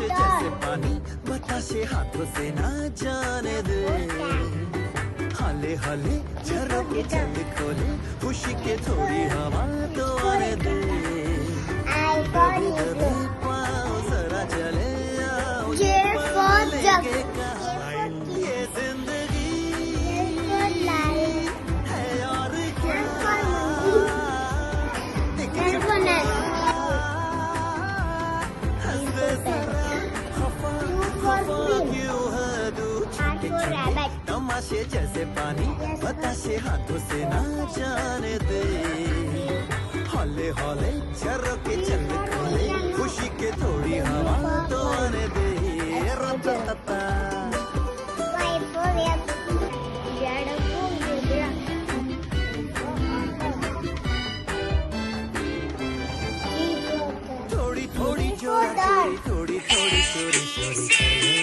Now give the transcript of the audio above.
नमाशे जैसे पानी बताशे हाथों से ना जाने दे हाले हाले झरोके चल खोले खुशी के थोड़ी हवा तो आने दे दबे दबे पाँव जरा चले आओ लेके कहाँ ये जिंदगी है और क्या हंसते जरा खफा खफा क्यों है तू छोटे छोटे तमाशे जैसे पानी बताशे हाथों से ना जाने दे हौले हौले झरोके चल खोले खुशी के थोड़ी हवा तो आने दे रतता थोड़ी थोड़ी जोरा जोरी थोड़ी थोड़ी चोरी चोरी चले